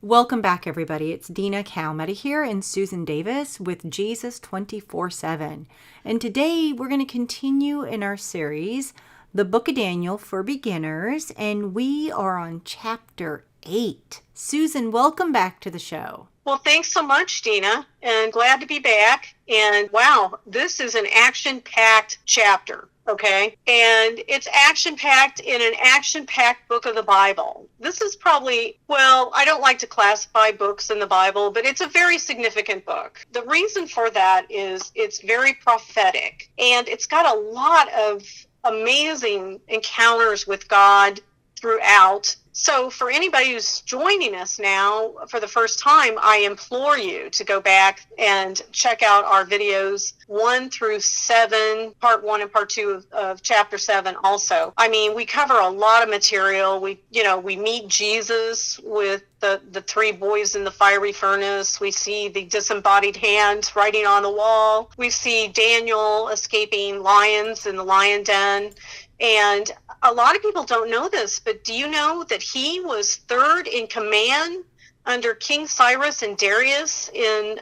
Welcome back, everybody. It's DinaKalmeta here and Susan Davis with Jesus 24/7. And today we're going to continue in our series, The Book of Daniel for Beginners, and we are on chapter 8. Susan, welcome back to the show. Well, thanks so much, Dina, and glad to be back. And wow, this is an action-packed chapter, okay? And it's action-packed in an action-packed book of the Bible. This is probably, well, I don't like to classify books in the Bible, but it's a very significant book. The reason for that is it's very prophetic, and it's got a lot of amazing encounters with God throughout. So for anybody who's joining us now for the first time, I implore you to go back and check out our videos 1 through 7, part 1 and part 2 of chapter 7 also. I mean, we cover a lot of material. We meet Jesus with the 3 boys in the fiery furnace. We see the disembodied hand writing on the wall. We see Daniel escaping lions in the lion den. And a lot of people don't know this, but do you know that he was 3rd in command under King Cyrus and Darius in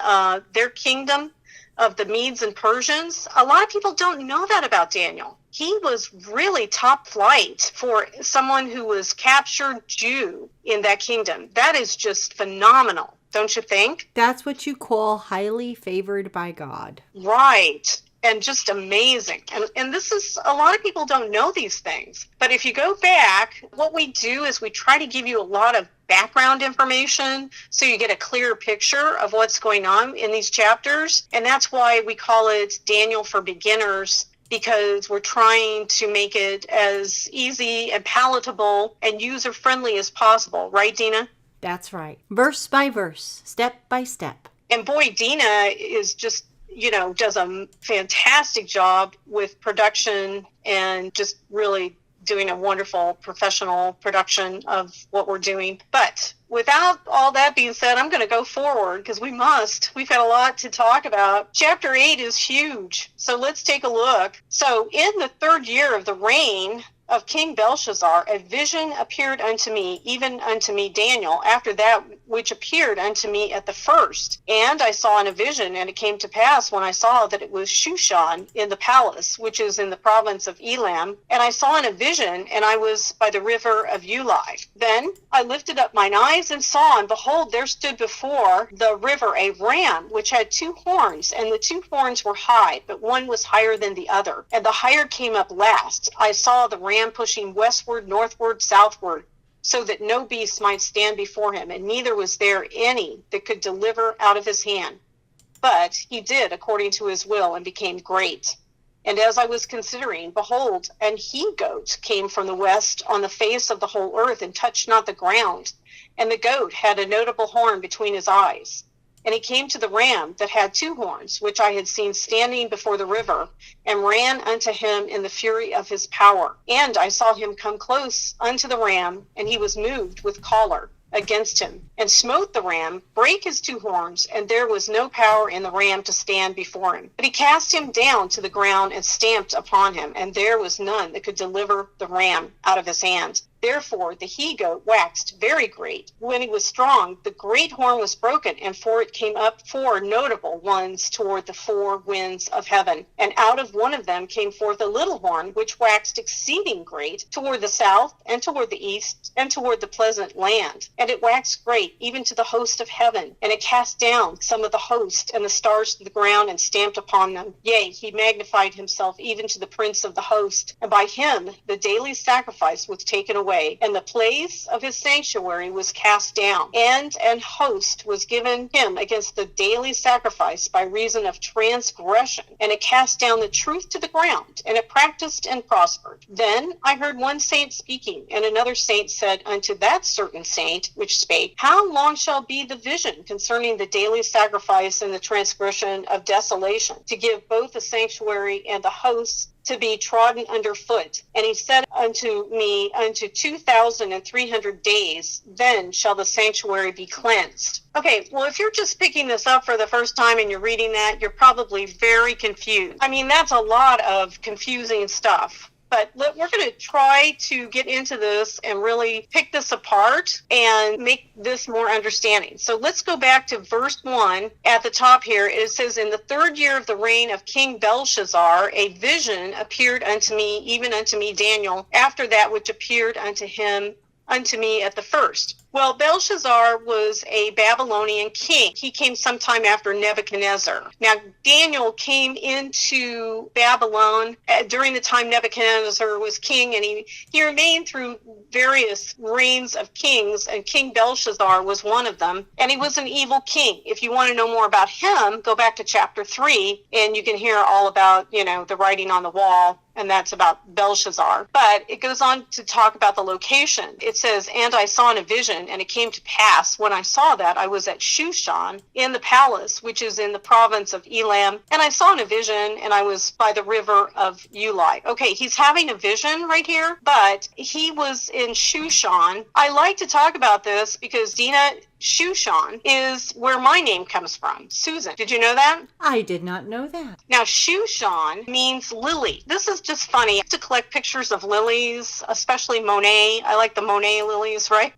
their kingdom of the Medes and Persians? A lot of people don't know that about Daniel. He was really top flight for someone who was captured Jew in that kingdom. That is just phenomenal, don't you think? That's what you call highly favored by God. Right. And just amazing. And this is, a lot of people don't know these things. But if you go back, what we do is we try to give you a lot of background information so you get a clear picture of what's going on in these chapters. And that's why we call it Daniel for Beginners, because we're trying to make it as easy and palatable and user-friendly as possible. Right, Dina? That's right. Verse by verse, step by step. And boy, Dina is just, does a fantastic job with production and just really doing a wonderful professional production of what we're doing. But without all that being said, I'm going to go forward because we must. We've got a lot to talk about. Chapter 8 is huge. So let's take a look. So in the 3rd year of the reign of King Belshazzar, a vision appeared unto me, even unto me Daniel, after that which appeared unto me at the first. And I saw in a vision, and it came to pass when I saw that it was Shushan in the palace, which is in the province of Elam. And I saw in a vision, and I was by the river of Ulai. Then I lifted up mine eyes and saw, and behold, there stood before the river a ram, which had 2 horns, and the 2 horns were high, but one was higher than the other. And the higher came up last. I saw the ram pushing westward, northward, southward, so that no beast might stand before him, and neither was there any that could deliver out of his hand. But he did according to his will, and became great. And as I was considering, behold, an he-goat came from the west on the face of the whole earth, and touched not the ground. And the goat had a notable horn between his eyes. And he came to the ram that had 2 horns, which I had seen standing before the river, and ran unto him in the fury of his power. And I saw him come close unto the ram, and he was moved with choler against him, and smote the ram, brake his 2 horns, and there was no power in the ram to stand before him. But he cast him down to the ground and stamped upon him, and there was none that could deliver the ram out of his hand. Therefore the he-goat waxed very great. When he was strong, the great horn was broken, and for it came up 4 notable ones toward the 4 winds of heaven. And out of one of them came forth a little horn, which waxed exceeding great, toward the south, and toward the east, and toward the pleasant land. And it waxed great, even to the host of heaven. And it cast down some of the host and the stars to the ground, and stamped upon them. Yea, he magnified himself even to the prince of the host. And by him the daily sacrifice was taken away, and the place of his sanctuary was cast down, and an host was given him against the daily sacrifice by reason of transgression, and it cast down the truth to the ground, and it practiced and prospered. Then I heard one saint speaking, and another saint said unto that certain saint which spake, How long shall be the vision concerning the daily sacrifice and the transgression of desolation, to give both the sanctuary and the hosts to be trodden under foot? And he said unto me, unto 2,300 days, then shall the sanctuary be cleansed. Okay, well, if you're just picking this up for the first time and you're reading that, you're probably very confused. I mean, that's a lot of confusing stuff. But we're going to try to get into this and really pick this apart and make this more understanding. So let's go back to verse 1 at the top here. It says, in the 3rd year of the reign of King Belshazzar, a vision appeared unto me, even unto me, Daniel, after that which appeared unto me at the first. Well, Belshazzar was a Babylonian king. He came sometime after Nebuchadnezzar. Now, Daniel came into Babylon during the time Nebuchadnezzar was king, and he remained through various reigns of kings, and King Belshazzar was one of them, and he was an evil king. If you want to know more about him, go back to chapter 3, and you can hear all about, the writing on the wall, and that's about Belshazzar. But it goes on to talk about the location. It says, and I saw in a vision, and it came to pass, when I saw that, I was at Shushan in the palace, which is in the province of Elam, and I saw in a vision, and I was by the river of Ulai. Okay, he's having a vision right here, but he was in Shushan. I like to talk about this because, Dina, Shushan is where my name comes from, Susan. Did you know that? I did not know that. Now, Shushan means lily. This is just funny. I have to collect pictures of lilies, especially Monet. I like the Monet lilies, right?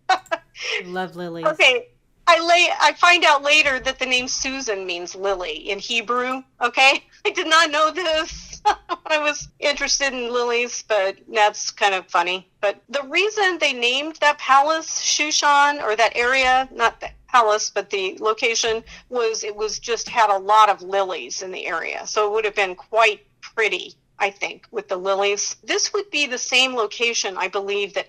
Love lilies. Okay. I find out later that the name Susan means lily in Hebrew. Okay. I did not know this. I was interested in lilies, but that's kind of funny. But the reason they named that palace Shushan, or that area, not the palace, but the location, was it was just had a lot of lilies in the area. So it would have been quite pretty, I think, with the lilies. This would be the same location, I believe, that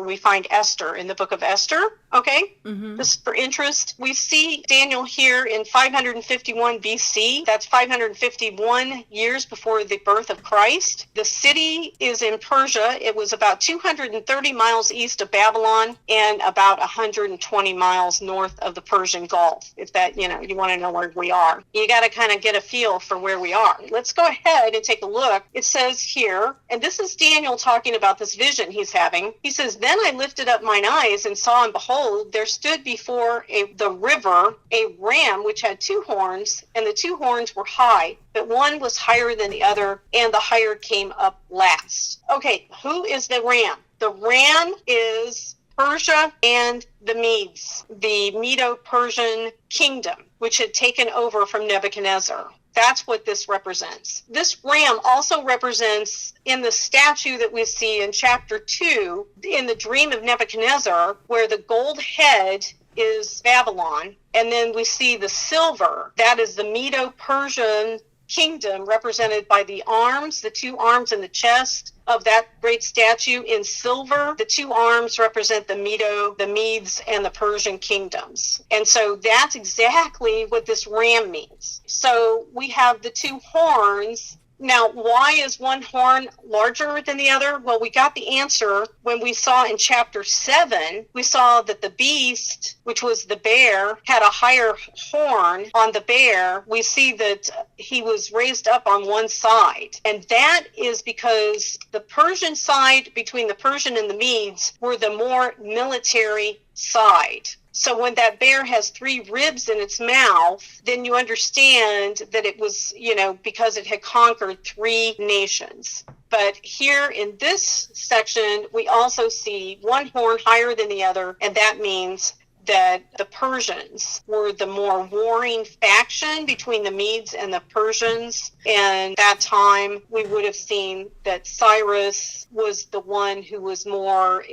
we find Esther in the book of Esther. Okay? Mm-hmm. Just for interest, we see Daniel here in 551 BC. That's 551 years before the birth of Christ. The city is in Persia. It was about 230 miles east of Babylon and about 120 miles north of the Persian Gulf. If that, you want to know where we are. You got to kind of get a feel for where we are. Let's go ahead and take a look. It says here, and this is Daniel talking about this vision he's having. He says, then I lifted up mine eyes and saw, and behold, there stood before the river a ram which had 2 horns, and the 2 horns were high, but one was higher than the other, and the higher came up last. Okay, who is the ram? The ram is Persia and the Medes, the Medo-Persian kingdom, which had taken over from Nebuchadnezzar. That's what this represents. This ram also represents, in the statue that we see in chapter 2, in the dream of Nebuchadnezzar, where the gold head is Babylon, and then we see the silver. That is the Medo-Persian kingdom, represented by the arms, the 2 arms in the chest of that great statue in silver. The 2 arms represent the Medes, and the Persian kingdoms. And so that's exactly what this ram means. So we have the 2 horns. Now, why is one horn larger than the other? Well, we got the answer when we saw in chapter 7, we saw that the beast, which was the bear, had a higher horn on the bear. We see that he was raised up on one side. And that is because the Persian side, between the Persian and the Medes, were the more military side. So when that bear has 3 ribs in its mouth, then you understand that it was, because it had conquered 3 nations. But here in this section, we also see one horn higher than the other, and that means that the Persians were the more warring faction between the Medes and the Persians. And that time, we would have seen that Cyrus was the one who was more,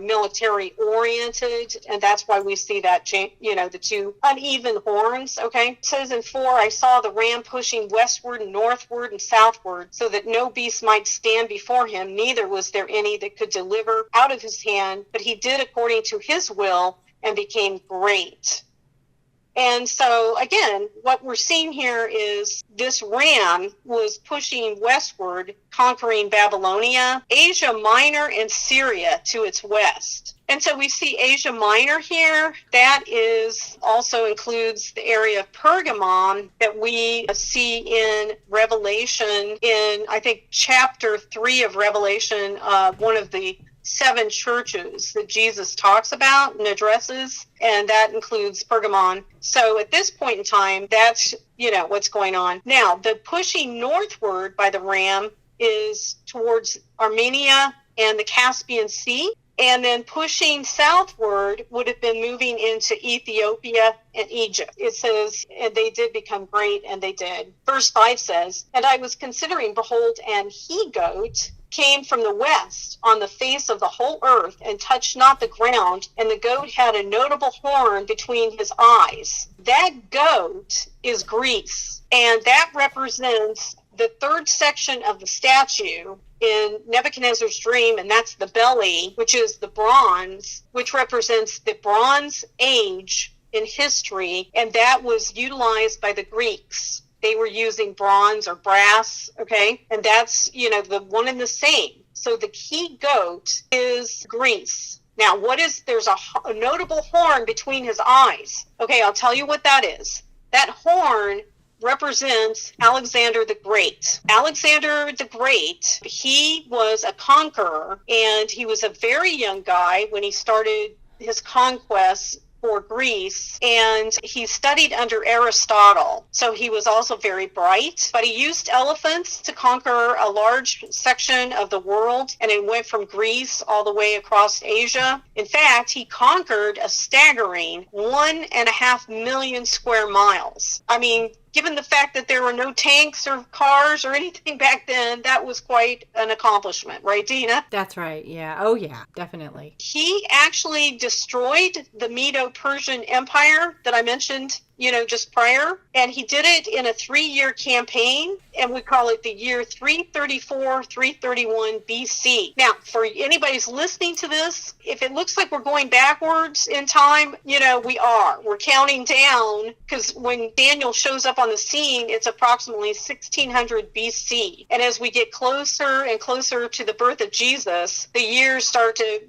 military oriented. And that's why we see that, the 2 uneven horns. Okay. It says in 4, I saw the ram pushing westward and northward and southward, so that no beast might stand before him. Neither was there any that could deliver out of his hand, but he did according to his will, and became great. And so, again, what we're seeing here is this ram was pushing westward, conquering Babylonia, Asia Minor, and Syria to its west. And so we see Asia Minor here. That also includes the area of Pergamon that we see in Revelation, in, I think, chapter 3 of Revelation, one of the 7 churches that Jesus talks about and addresses, and that includes Pergamon. So at this point in time, that's, what's going on. Now, the pushing northward by the ram is towards Armenia and the Caspian Sea. And then pushing southward would have been moving into Ethiopia and Egypt. It says, and they did become great, and they did. Verse 5 says, and I was considering, behold, an he-goat came from the west on the face of the whole earth, and touched not the ground, and the goat had a notable horn between his eyes. That goat is Greece, and that represents the third section of the statue in Nebuchadnezzar's dream, and that's the belly, which is the bronze, which represents the Bronze Age in history, and that was utilized by the Greeks. They were using bronze or brass, okay? And that's, the one and the same. So the key goat is Greece. Now, there's a notable horn between his eyes. Okay, I'll tell you what that is. That horn represents Alexander the Great. Alexander the Great, he was a conqueror, and he was a very young guy when he started his conquests for Greece, and he studied under Aristotle. So he was also very bright, but he used elephants to conquer a large section of the world, and it went from Greece all the way across Asia. In fact, he conquered a staggering 1.5 million square miles. I mean, given the fact that there were no tanks or cars or anything back then, that was quite an accomplishment, right, Dina? That's right, yeah. Oh, yeah, definitely. He actually destroyed the Medo-Persian Empire that I mentioned, just prior, and he did it in a 3-year campaign, and we call it the year 334, 331 BC. Now, for anybody's listening to this, if it looks like we're going backwards in time, we are. We're counting down, because when Daniel shows up on the scene, it's approximately 1600 BC. And as we get closer and closer to the birth of Jesus, the years start to,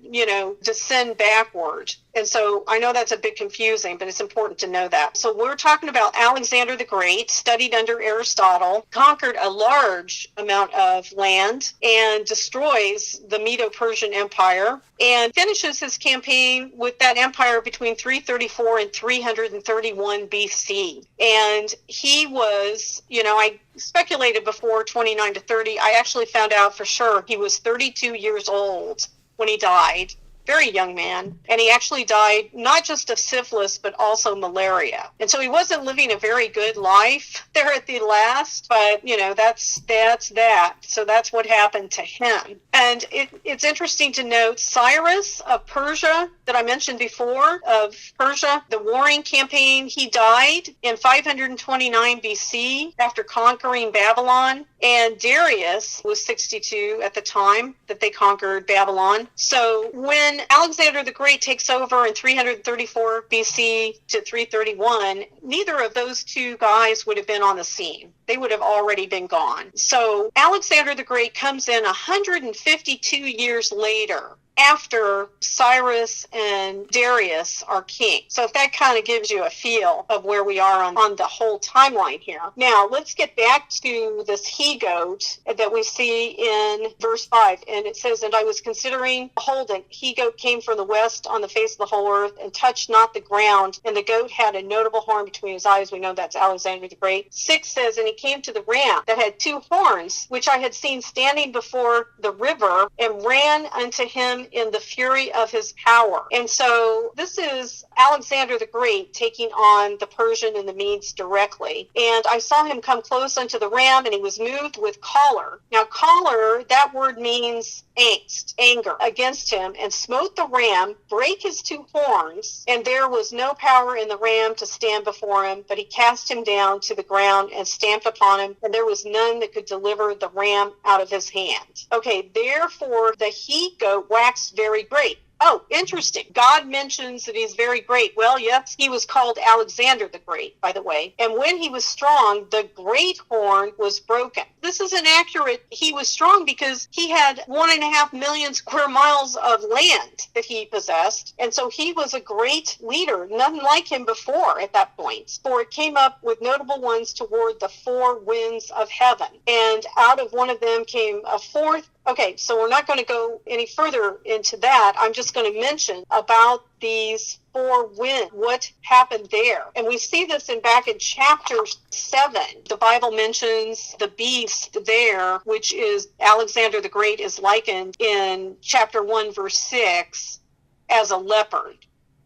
descend backward. And so I know that's a bit confusing, but it's important to know that. So we're talking about Alexander the Great, studied under Aristotle, conquered a large amount of land and destroys the Medo-Persian Empire, and finishes his campaign with that empire between 334 and 331 BC. And he was, I speculated before 29 to 30. I actually found out for sure he was 32 years old when he died. Very young man, and he actually died not just of syphilis, but also malaria. And so he wasn't living a very good life there at the last, but, that's that. So that's what happened to him. And it's interesting to note Cyrus of Persia, that I mentioned before, of Persia, the warring campaign, he died in 529 BC after conquering Babylon. And Darius was 62 at the time that they conquered Babylon. So when Alexander the Great takes over in 334 BC to 331, neither of those two guys would have been on the scene. They would have already been gone. So Alexander the Great comes in 152 years later, after Cyrus and Darius are king. So if that kind of gives you a feel of where we are on the whole timeline here. Now, let's get back to this he-goat that we see in verse 5. And it says, and I was considering, behold, a he-goat came from the west on the face of the whole earth, and touched not the ground. And the goat had a notable horn between his eyes. We know that's Alexander the Great. 6 says, and he came to the ram that had 2 horns, which I had seen standing before the river, and ran unto him in the fury of his power. And so this is Alexander the Great taking on the Persian and the Medes directly. And I saw him come close unto the ram, and he was moved with choler. Now, choler, that word means angst, anger, against him, and smote the ram, brake his 2 horns, and there was no power in the ram to stand before him, but he cast him down to the ground and stamped upon him, and there was none that could deliver the ram out of his hand. Okay, therefore the he-goat waxed very great. Oh, interesting. God mentions that he's very great. Well, yes, he was called Alexander the Great, by the way. And when he was strong, the great horn was broken. This is inaccurate. He was strong because he had 1.5 million square miles of land that he possessed. And so he was a great leader, none like him before at that point. For it came up with notable ones toward the 4 winds of heaven. And out of one of them came a 4th Okay, so we're not going to go any further into that. I'm just going to mention about these 4 winds, what happened there. And we see this back in chapter 7. The Bible mentions the beast there, which is Alexander the Great is likened in chapter 1, verse 6, as a leopard.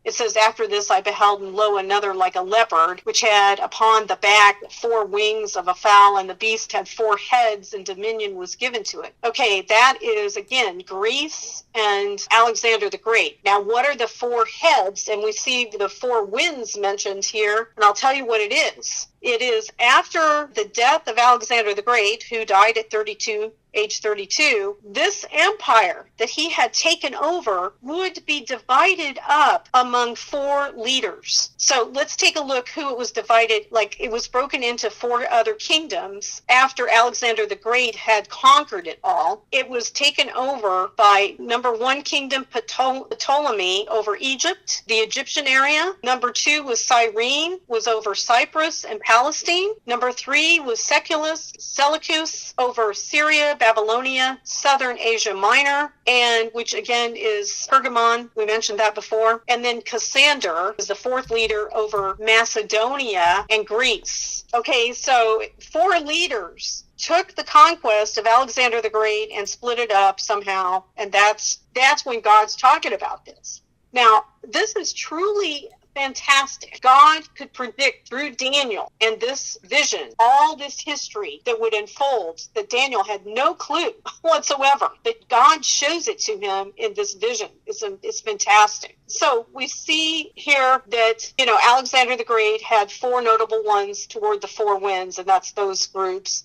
It says, after this I beheld, and lo, another like a leopard, which had upon the back 4 wings of a fowl, and the beast had 4 heads, and dominion was given to it. Okay, that is, again, Greece and Alexander the Great. Now, what are the 4 heads? And we see the 4 winds mentioned here, and I'll tell you what it is. It is after the death of Alexander the Great, who died at age 32, this empire that he had taken over would be divided up among 4 leaders. So let's take a look who it was divided, like it was broken into 4 other kingdoms after Alexander the Great had conquered it all. It was taken over by number 1 kingdom Ptolemy over Egypt, the Egyptian area. Number 2 was Cyrene, was over Cyprus and Palestine. Number 3 was Seleucus over Syria, Babylonia, southern Asia Minor, and which again is Pergamon. We mentioned that before. And then Cassander is the 4th leader over Macedonia and Greece. Okay, so 4 leaders took the conquest of Alexander the Great and split it up somehow, and that's when God's talking about this. Now, this is truly fantastic. God could predict through Daniel and this vision, all this history that would unfold that Daniel had no clue whatsoever, but God shows it to him in this vision. It's fantastic. So we see here that, Alexander the Great had 4 notable ones toward the 4 winds, and that's those groups.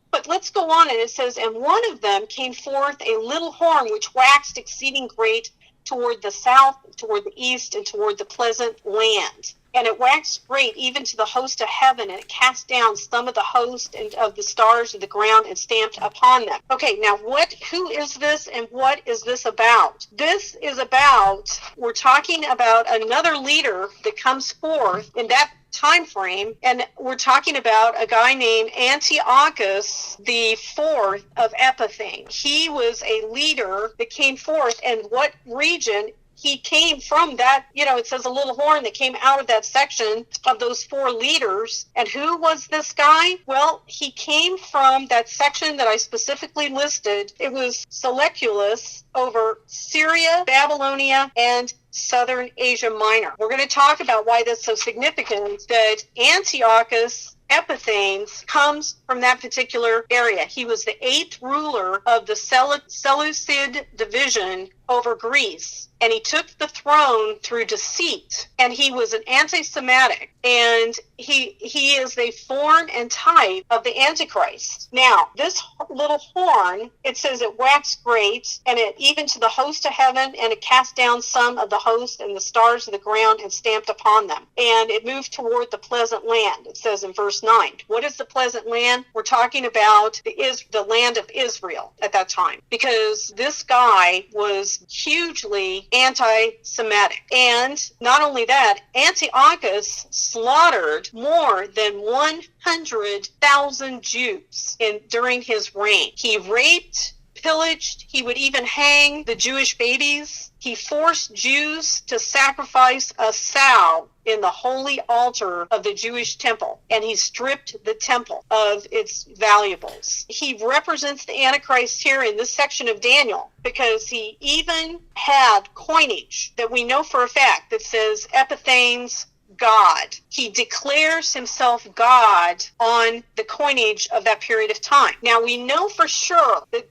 But let's go on, and it says, and one of them came forth a little horn which waxed exceeding great toward the south, toward the east, and toward the pleasant land. And it waxed great even to the host of heaven, and it cast down some of the host and of the stars of the ground and stamped upon them. Okay, now who is this, and what is this about? This is about, we're talking about another leader that comes forth in that time frame, and we're talking about a guy named Antiochus the 4th of Epiphanes. He was a leader that came forth, and what region he came from? That, it says a little horn that came out of that section of those 4 leaders. And who was this guy? Well, he came from that section that I specifically listed. It was Seleucus over Syria, Babylonia, and southern Asia Minor. We're going to talk about why that's so significant, that Antiochus Epiphanes comes from that particular area. He was the 8th ruler of the Seleucid division over Greece, and he took the throne through deceit, and he was an anti-Semitic, and he is a form and type of the Antichrist. Now, this little horn, it says it waxed great, and it even to the host of heaven, and it cast down some of the host and the stars of the ground and stamped upon them. And it moved toward the pleasant land, it says in verse 9. What is the pleasant land? We're talking about the land of Israel at that time, because this guy was hugely anti-Semitic. And not only that, Antiochus slaughtered more than 100,000 Jews during his reign. He raped, pillaged, he would even hang the Jewish babies. He forced Jews to sacrifice a sow in the holy altar of the Jewish temple, and he stripped the temple of its valuables. He represents the Antichrist here in this section of Daniel, because he even had coinage that we know for a fact that says Epiphanes God. He declares himself God on the coinage of that period of time. Now, we know for sure that,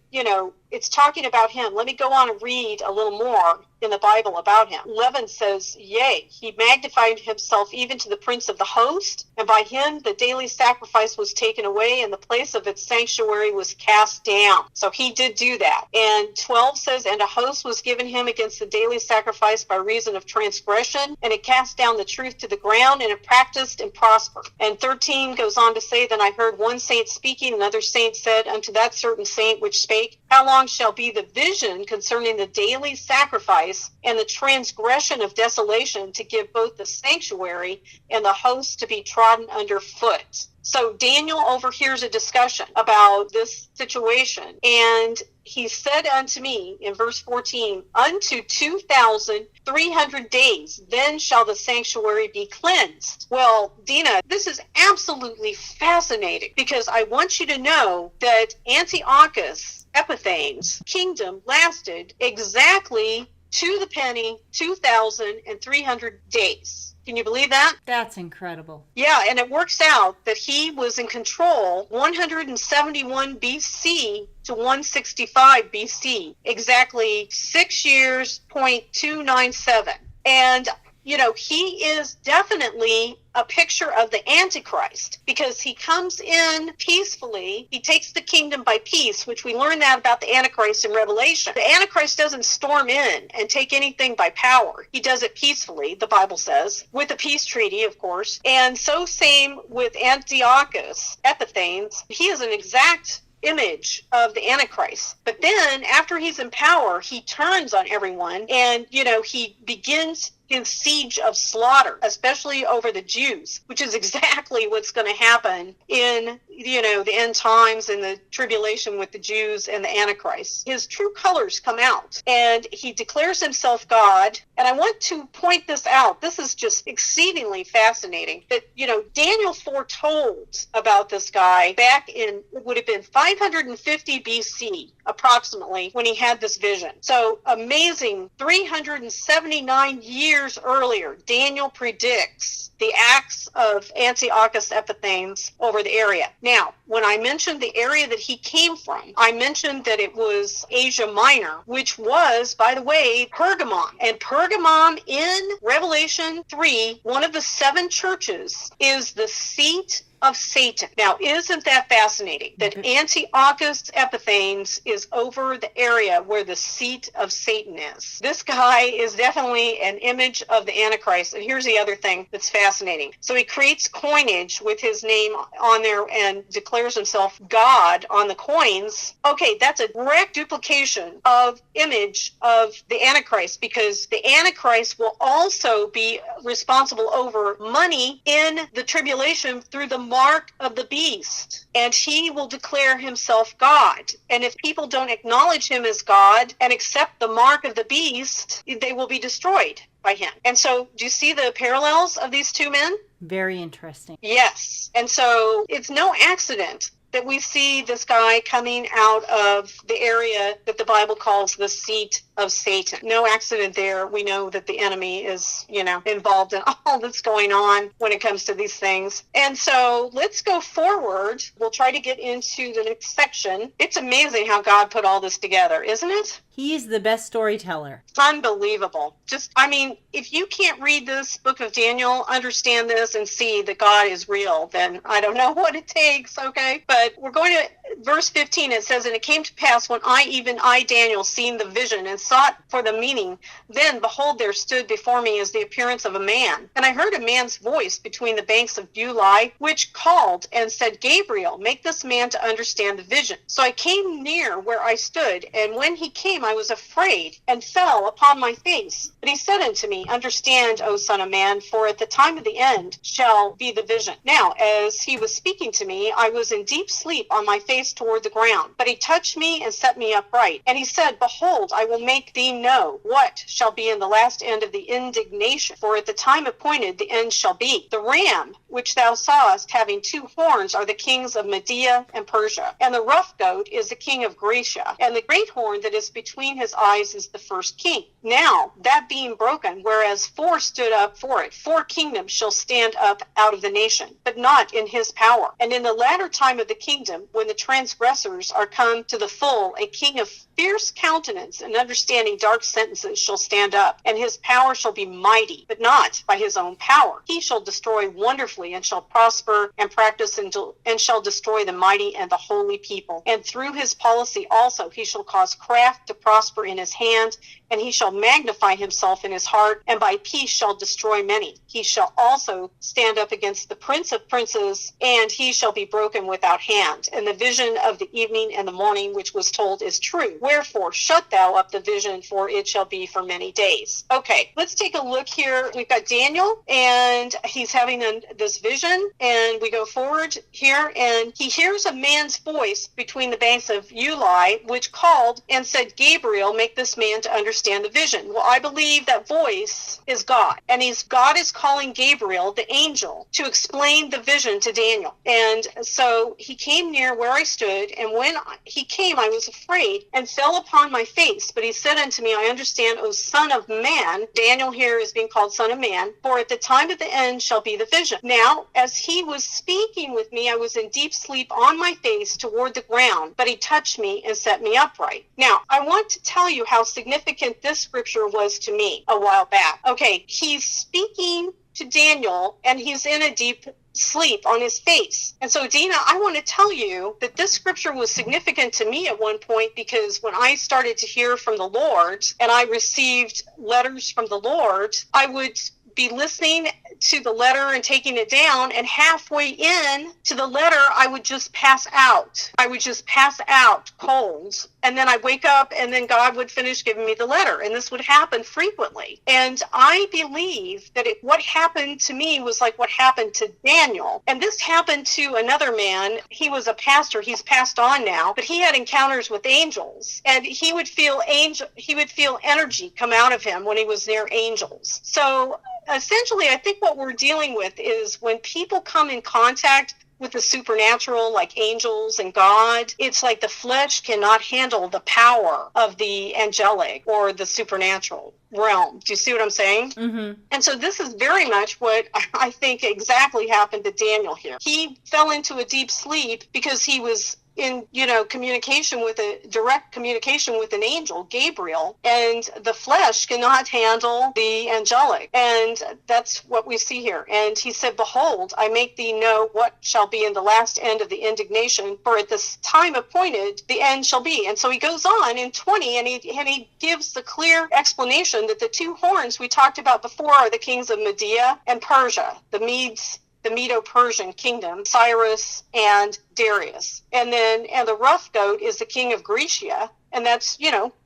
it's talking about him. Let me go on and read a little more in the Bible about him. 11 says, yea, he magnified himself even to the prince of the host, and by him the daily sacrifice was taken away, and the place of its sanctuary was cast down. So he did do that. And 12 says, and a host was given him against the daily sacrifice by reason of transgression, and it cast down the truth to the ground, and it practiced and prospered. And 13 goes on to say, then I heard one saint speaking, another saint said unto that certain saint which spake, how long long shall be the vision concerning the daily sacrifice and the transgression of desolation, to give both the sanctuary and the host to be trodden under foot. So Daniel overhears a discussion about this situation, and he said unto me in verse 14, unto 2,300 days, then shall the sanctuary be cleansed. Well, Dina, this is absolutely fascinating, because I want you to know that Antiochus Epiphanes' kingdom lasted exactly to the penny 2,300 days. Can you believe that? That's incredible. Yeah, and it works out that he was in control 171 BC to 165 BC, exactly 6 years, 0.297. And, you know, he is definitely a picture of the Antichrist, because he comes in peacefully. He takes the kingdom by peace, which we learn that about the Antichrist in Revelation. The Antichrist doesn't storm in and take anything by power. He does it peacefully, the Bible says, with a peace treaty, of course. And so same with Antiochus Epiphanes. He is an exact image of the Antichrist. But then after he's in power, he turns on everyone, and, you know, he begins his siege of slaughter, especially over the Jews, which is exactly what's going to happen in, you know, the end times and the tribulation with the Jews and the Antichrist. His true colors come out, and he declares himself God. And I want to point this out. This is just exceedingly fascinating that, you know, Daniel foretold about this guy back in, it would have been 550 BC, approximately, when he had this vision. So amazing, 379 years earlier, Daniel predicts the acts of Antiochus Epiphanes over the area. Now, when I mentioned the area that he came from, I mentioned that it was Asia Minor, which was, by the way, Pergamon. And Pergamon in Revelation 3, one of the 7 churches, is the seat of Satan. Now, isn't that fascinating that Antiochus Epiphanes is over the area where the seat of Satan is? This guy is definitely an image of the Antichrist. And here's the other thing that's fascinating. So he creates coinage with his name on there and declares himself God on the coins. Okay, that's a direct duplication of image of the Antichrist, because the Antichrist will also be responsible over money in the tribulation through the mark of the beast, and he will declare himself God. And if people don't acknowledge him as God and accept the mark of the beast, they will be destroyed by him. And so, do you see the parallels of these two men? Very interesting. Yes. And so it's no accident that we see this guy coming out of the area that the Bible calls the seat of Satan. No accident there. We know that the enemy is, you know, involved in all that's going on when it comes to these things. And so let's go forward. We'll try to get into the next section. It's amazing how God put all this together, isn't it? He is the best storyteller. Unbelievable. Just, I mean, if you can't read this book of Daniel, understand this, and see that God is real, then I don't know what it takes, okay? But we're going to verse 15. It says, and it came to pass when even I, Daniel, seen the vision and sought for the meaning, then behold, there stood before me as the appearance of a man. And I heard a man's voice between the banks of Beulah, which called and said, Gabriel, make this man to understand the vision. So I came near where I stood, and when he came, I was afraid and fell upon my face. But he said unto me, understand, O son of man, for at the time of the end shall be the vision. Now, as he was speaking to me, I was in deep sleep on my face toward the ground. But he touched me and set me upright. And he said, behold, I will make thee know what shall be in the last end of the indignation. For at the time appointed the end shall be. The ram which thou sawest having 2 horns are the kings of Media and Persia. And the rough goat is the king of Gracia. And the great horn that is between his eyes is the first king. Now, that being broken, whereas 4 stood up for it, 4 kingdoms shall stand up out of the nation, but not in his power. And in the latter time of the kingdom, when the transgressors are come to the full, a king of fierce countenance and understanding understanding dark sentences shall stand up, and his power shall be mighty, but not by his own power. He shall destroy wonderfully, and shall prosper and practice, and shall destroy the mighty and the holy people. And through his policy also he shall cause craft to prosper in his hand, and he shall magnify himself in his heart, and by peace shall destroy many. He shall also stand up against the prince of princes, and he shall be broken without hand. And the vision of the evening and the morning which was told is true. Wherefore shut thou up the vision, for it shall be for many days. Okay, let's take a look here. We've got Daniel, and he's having this vision, and we go forward here, and he hears a man's voice between the banks of Uli, which called and said, Gabriel, make this man to understand the vision. Well, I believe that voice is God, and God is calling Gabriel, the angel, to explain the vision to Daniel. And so he came near where I stood, and when he came, I was afraid and fell upon my face. But he said unto me, I understand, O son of man. Daniel here is being called son of man, for at the time of the end shall be the vision. Now, as he was speaking with me, I was in deep sleep on my face toward the ground, but he touched me and set me upright. Now, I want to tell you how significant this scripture was to me a while back. Okay, he's speaking to Daniel, and he's in a deep sleep on his face. And so, Dina, I want to tell you that this scripture was significant to me at one point, because when I started to hear from the Lord and I received letters from the Lord, I would be listening to the letter and taking it down, and halfway in to the letter I would just pass out. I would just pass out cold, and then I'd wake up, and then God would finish giving me the letter, and this would happen frequently. And I believe that what happened to me was like what happened to Daniel. And this happened to another man. He was a pastor. He's passed on now, but he had encounters with angels, and he would feel energy come out of him when he was near angels. So essentially, I think what we're dealing with is when people come in contact with the supernatural, like angels and God, it's like the flesh cannot handle the power of the angelic or the supernatural realm. Do you see what I'm saying? Mm-hmm. And so this is very much what I think exactly happened to Daniel here. He fell into a deep sleep because he was in direct communication with an angel, Gabriel, and the flesh cannot handle the angelic. And that's what we see here. And he said, behold, I make thee know what shall be in the last end of the indignation, for at this time appointed the end shall be. And so he goes on in 20, and he gives the clear explanation that the two horns we talked about before are the kings of Media and Persia, the Medo-Persian kingdom, Cyrus and Darius. And the rough goat is the king of Grecia, and that's,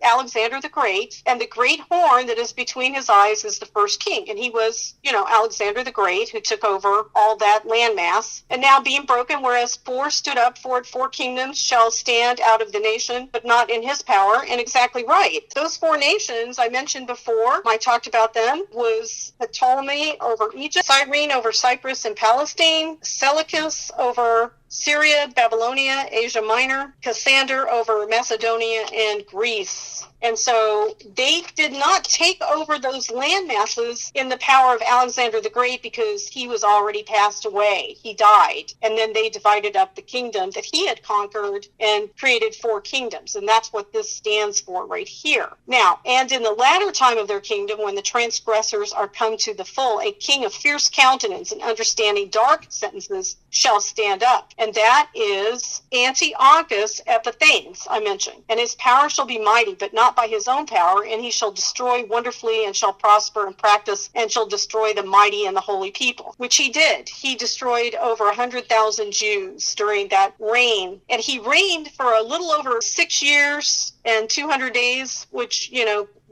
Alexander the Great. And the great horn that is between his eyes is the first king. And he was, Alexander the Great, who took over all that landmass. And now being broken, whereas four stood up for it, 4 kingdoms shall stand out of the nation, but not in his power. And exactly right. Those 4 nations I mentioned before, I talked about them, was Ptolemy over Egypt, Cyrene over Cyprus and Palestine, Seleucus over Syria, Babylonia, Asia Minor, Cassander over Macedonia and Greece. And so they did not take over those land masses in the power of Alexander the Great, because he was already passed away. He died. And then they divided up the kingdom that he had conquered and created 4 kingdoms. And that's what this stands for right here. Now, and in the latter time of their kingdom, when the transgressors are come to the full, a king of fierce countenance and understanding dark sentences shall stand up. And that is Antiochus Epiphanes, I mentioned. And his power shall be mighty, but not by his own power, and he shall destroy wonderfully, and shall prosper and practice, and shall destroy the mighty and the holy people, which he did. He destroyed over 100,000 Jews during that reign, and he reigned for a little over 6 years and 200 days, which,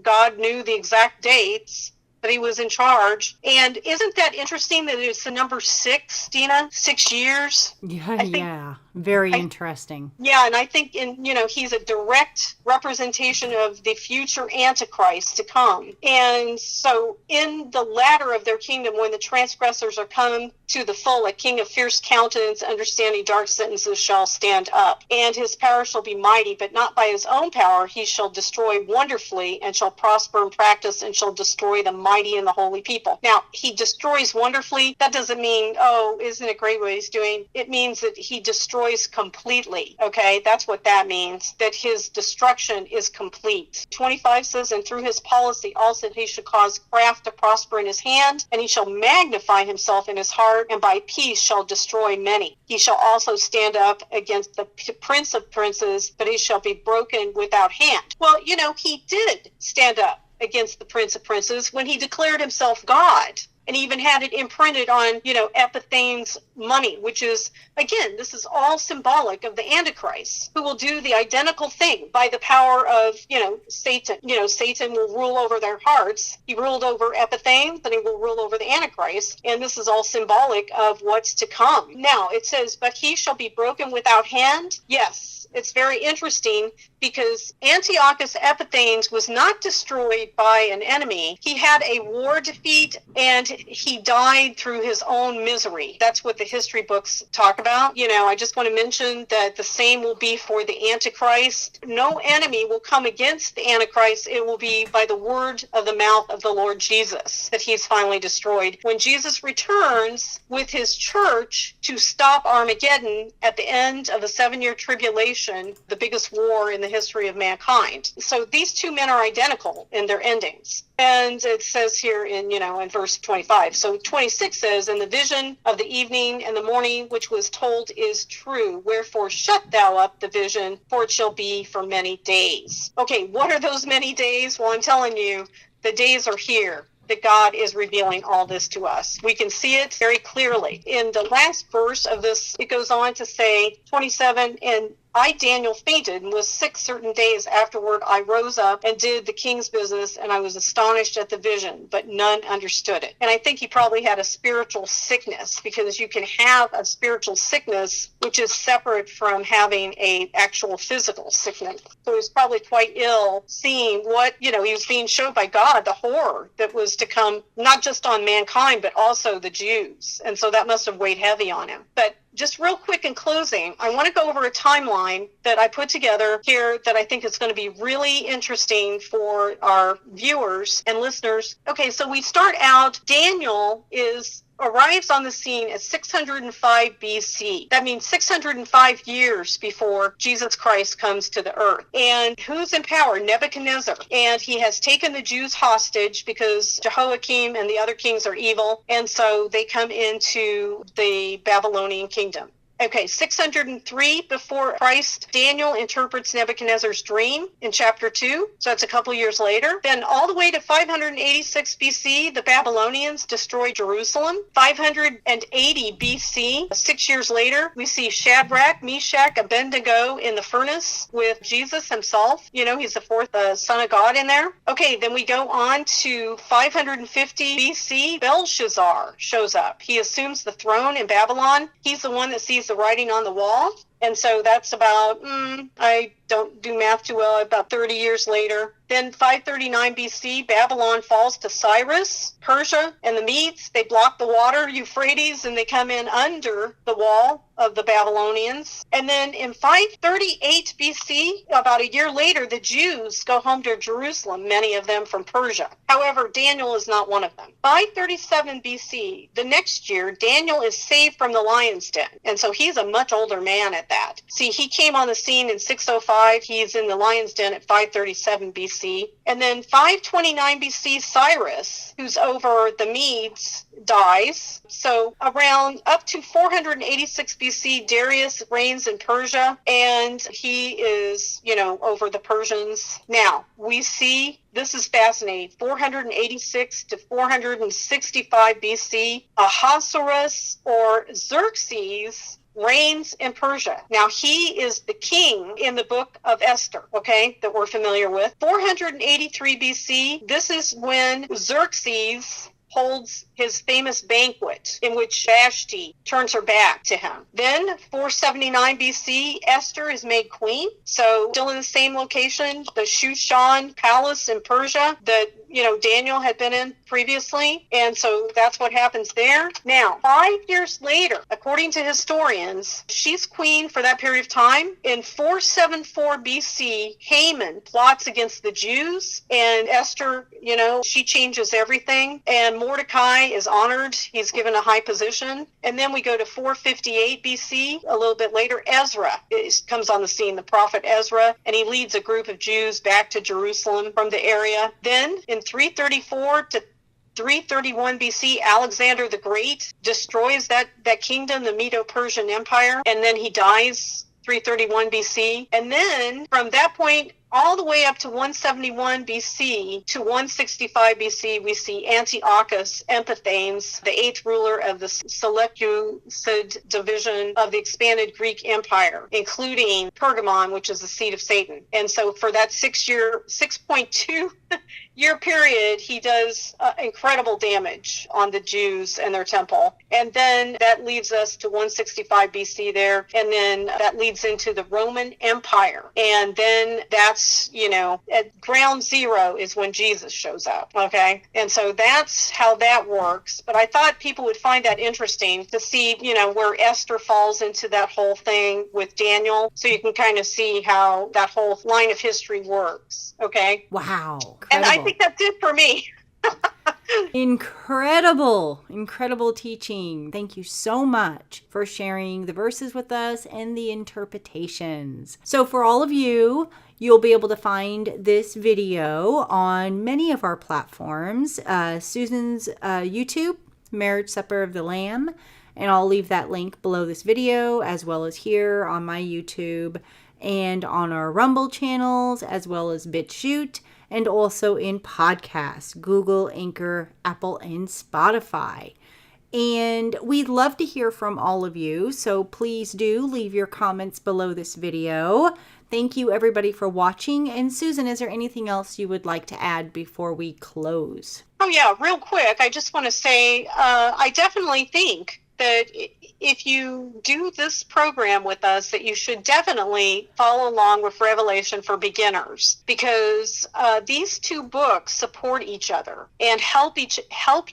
God knew the exact dates, but he was in charge. And isn't that interesting that it's the number 6, Dina? 6 years? Yeah. Very interesting. Yeah, and I think he's a direct representation of the future Antichrist to come. And so in the latter of their kingdom, when the transgressors are come to the full, a king of fierce countenance, understanding dark sentences shall stand up. And his power shall be mighty, but not by his own power. He shall destroy wonderfully, and shall prosper and practice, and shall destroy the mighty and the holy people. Now, he destroys wonderfully. That doesn't mean, oh, isn't it great what he's doing? It means that he destroys completely, okay? That's what that means, that his destruction is complete. 25 says, and through his policy also he should cause craft to prosper in his hand, and he shall magnify himself in his heart, and by peace shall destroy many. He shall also stand up against the prince of princes, but he shall be broken without hand. Well, he did stand up against the prince of princes when he declared himself God. And he even had it imprinted on, Epiphanes' money, which is, again, this is all symbolic of the Antichrist, who will do the identical thing by the power of, Satan. Satan will rule over their hearts. He ruled over Epiphanes, and he will rule over the Antichrist. And this is all symbolic of what's to come. Now, it says, but he shall be broken without hand. Yes. It's very interesting because Antiochus Epiphanes was not destroyed by an enemy. He had a war defeat and he died through his own misery. That's what the history books talk about. I just want to mention that the same will be for the Antichrist. No enemy will come against the Antichrist. It will be by the word of the mouth of the Lord Jesus that he's finally destroyed. When Jesus returns with his church to stop Armageddon at the end of the 7-year tribulation, the biggest war in the history of mankind. So these two men are identical in their endings. And it says here in verse 25. So 26 says, and the vision of the evening and the morning which was told is true. Wherefore shut thou up the vision, for it shall be for many days. Okay, what are those many days? Well, I'm telling you, the days are here that God is revealing all this to us. We can see it very clearly. In the last verse of this, it goes on to say, 27, and I, Daniel, fainted and was sick certain days afterward. I rose up and did the king's business, and I was astonished at the vision, but none understood it. And I think he probably had a spiritual sickness, because you can have a spiritual sickness which is separate from having a actual physical sickness. So he was probably quite ill, seeing what, he was being showed by God, the horror that was to come, not just on mankind, but also the Jews. And so that must have weighed heavy on him. But just real quick in closing, I want to go over a timeline that I put together here that I think is going to be really interesting for our viewers and listeners. Okay, so we start out, Daniel arrives on the scene at 605 BC. That means 605 years before Jesus Christ comes to the earth. And who's in power? Nebuchadnezzar. And he has taken the Jews hostage because Jehoiakim and the other kings are evil. And so they come into the Babylonian kingdom. Okay, 603 before Christ, Daniel interprets Nebuchadnezzar's dream in chapter 2. So that's a couple years later. Then all the way to 586 BC, the Babylonians destroy Jerusalem. 580 BC, 6 years later, we see Shadrach, Meshach, Abednego in the furnace with Jesus himself. He's the fourth son of God in there. Okay, then we go on to 550 BC. Belshazzar shows up. He assumes the throne in Babylon. He's the one that sees the writing on the wall. And so that's about, I don't do math too well, about 30 years later. Then 539 BC, Babylon falls to Cyrus. Persia and the Medes, they block the water, Euphrates, and they come in under the wall of the Babylonians. And then in 538 BC, about a year later, the Jews go home to Jerusalem, many of them from Persia. However, Daniel is not one of them. 537 BC, the next year, Daniel is saved from the lion's den. And so he's a much older man at that. See, he came on the scene in 605. He's in the lion's den at 537 BC. And then 529 BC, Cyrus, who's over the Medes, dies. So around up to 486 BC, Darius reigns in Persia, and he is, over the Persians. Now, we see, this is fascinating, 486 to 465 BC, Ahasuerus or Xerxes reigns in Persia. Now, he is the king in the book of Esther, okay, that we're familiar with. 483 BC, this is when Xerxes holds his famous banquet in which Vashti turns her back to him. Then 479 BC, Esther is made queen. So still in the same location, the Shushan palace in Persia that Daniel had been in previously. And so that's what happens there. Now, 5 years later, according to historians, she's queen for that period of time. In 474 BC, Haman plots against the Jews, and Esther, she changes everything. And Mordecai is honored. He's given a high position. And then we go to 458 BC, a little bit later. Ezra comes on the scene, the prophet Ezra, and he leads a group of Jews back to Jerusalem from the area. Then in 334 to 331 BC, Alexander the Great destroys that kingdom, the Medo-Persian Empire, and then he dies 331 BC. And then from that point all the way up to 171 BC to 165 BC, we see Antiochus Epiphanes, the 8th ruler of the Seleucid division of the expanded Greek Empire, including Pergamon, which is the seat of Satan. And so for that 6.2 year period, he does incredible damage on the Jews and their temple. And then that leads us to 165 BC there. And then that leads into the Roman Empire. And then that's, at ground zero is when Jesus shows up. Okay. And so that's how that works. But I thought people would find that interesting to see, where Esther falls into that whole thing with Daniel. So you can kind of see how that whole line of history works. Okay. Wow. Incredible. And I think that's it for me. Incredible teaching. Thank you so much for sharing the verses with us and the interpretations. So for all of you, you'll be able to find this video on many of our platforms. Susan's YouTube, Marriage Supper of the Lamb, and I'll leave that link below this video, as well as here on my YouTube and on our Rumble channels, as well as BitChute, and also in podcasts, Google, Anchor, Apple, and Spotify. And we'd love to hear from all of you, so please do leave your comments below this video. Thank you, everybody, for watching. And Susan, is there anything else you would like to add before we close? Oh, yeah, real quick. I just want to say I definitely think that if you do this program with us, that you should definitely follow along with Revelation for Beginners, because these two books support each other and help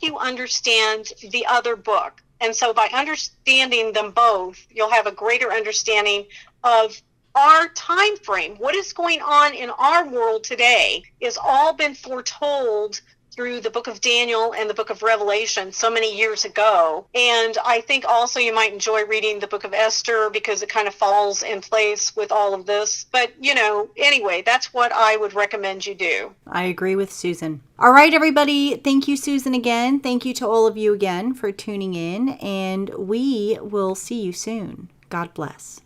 you understand the other book. And so by understanding them both, you'll have a greater understanding of our time frame. What is going on in our world today is all been foretold through the book of Daniel and the book of Revelation so many years ago. And I think also you might enjoy reading the book of Esther because it kind of falls in place with all of this. But, anyway, that's what I would recommend you do. I agree with Susan. All right, everybody. Thank you, Susan, again. Thank you to all of you again for tuning in. And we will see you soon. God bless.